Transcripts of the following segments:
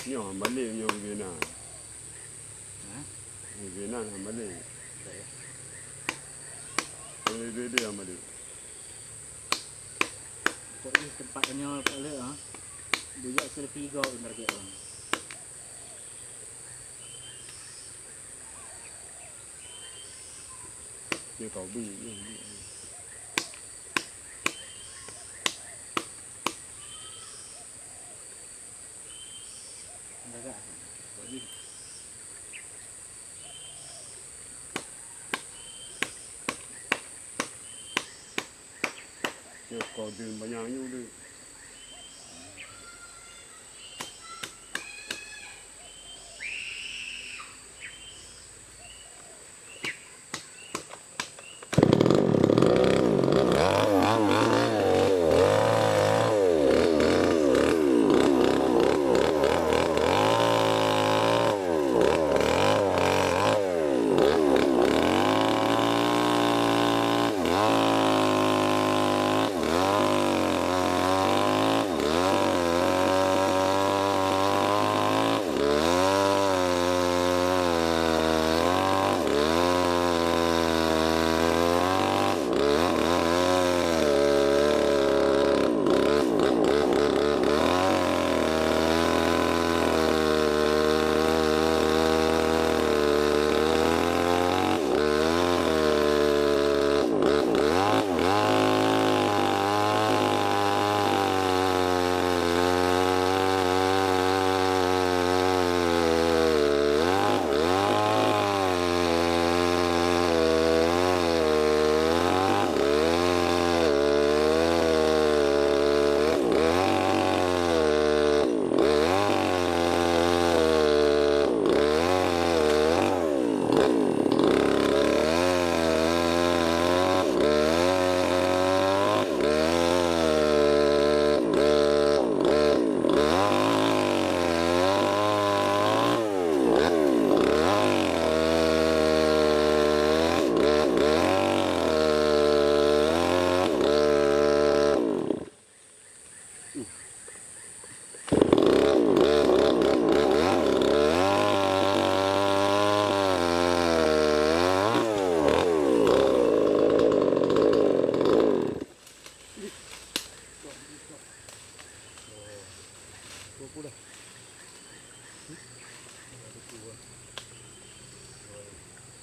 Nyo balik nyo begina. Begina balik. Boleh dia balik. Kok ini tempatnya boleh ah. Dia sudah 3 benar ke orang. Dia kau beli. Enggak. Boleh. Dia kau dia banyaknya udah.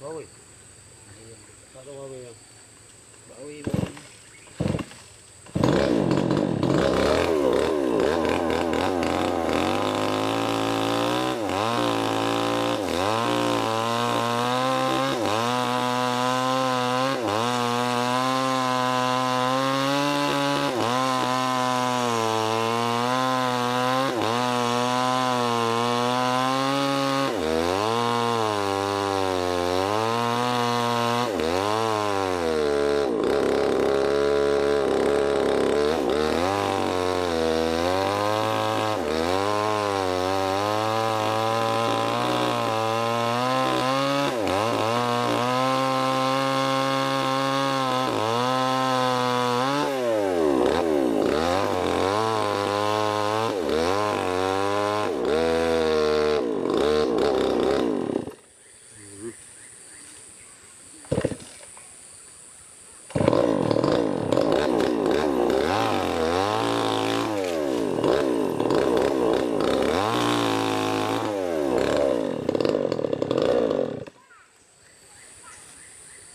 Bawi. Tak tahu bawi yang. Bawi.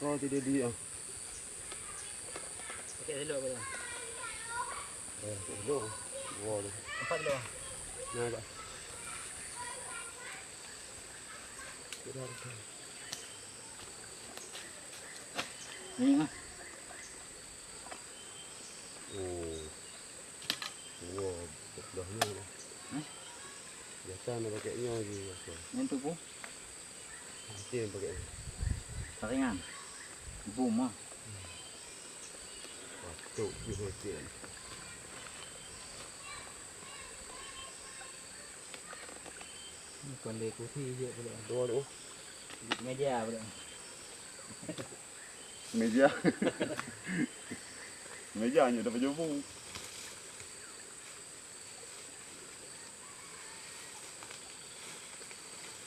Oh tidak dia. Okey dulu apa ya? Dulu. Wow. 4 dulu. Nah, tak. Ini ah. Oh. Wow, dahnya. Biasa nak pakainya je biasa. Yang tu pun Mesti yang pakai. saringan. Boom ah. Patuk di hotel. Ni konde kursi je pula. Dua tu. Meja pula. Meja. Mejanya dapat jumpa.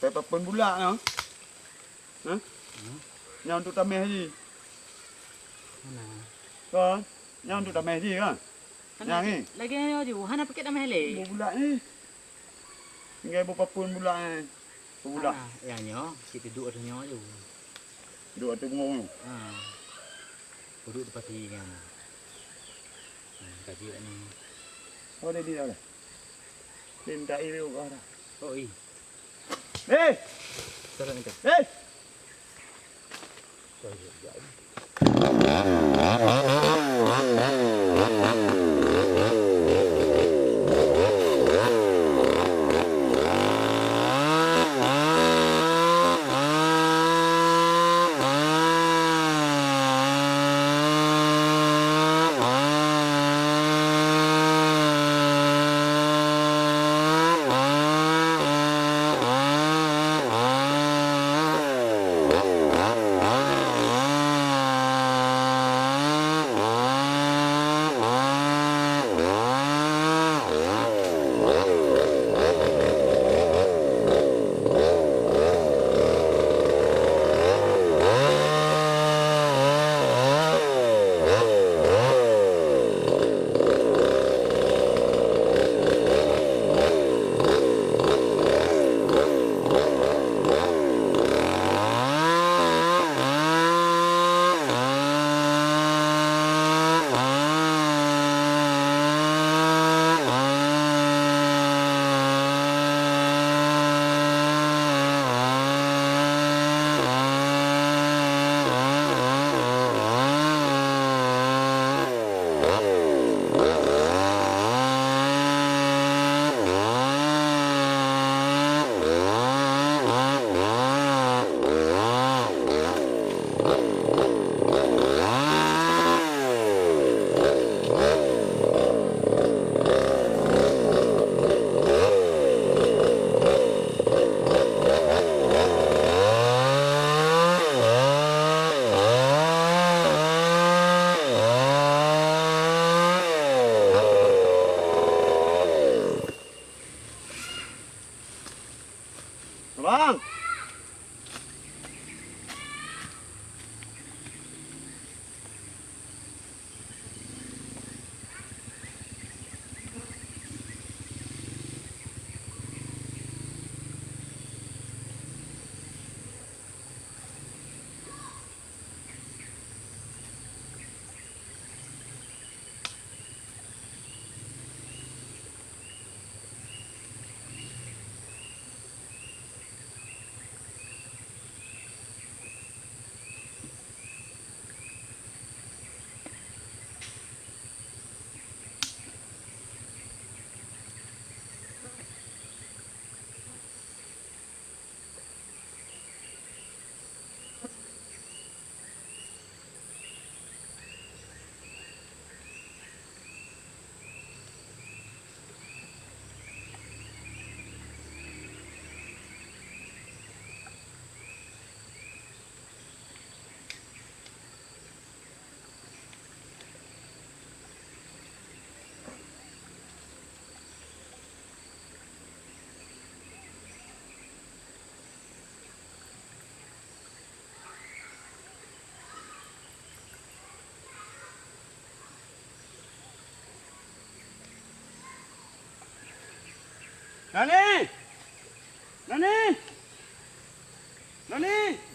Pepapun pula no. Ha? Yang untuk tameh haji. Mana? Kan? Yang untuk tameh haji kan? Yang ni. Lagi ni aja. Hana pakai nama hele. Bulat ni. Tinggal berpapun bulat ni. Bulat. Yang nyo, kita duduk ada nyo je. Duduk atas bungong. Ha. Duduk depan sini kan. Kaji ni. Apa dia dia dah? Dia minta air juga dah. Oh, i. Hei! Tolong itu. Hei! Bang. Nani! Nani! Nani!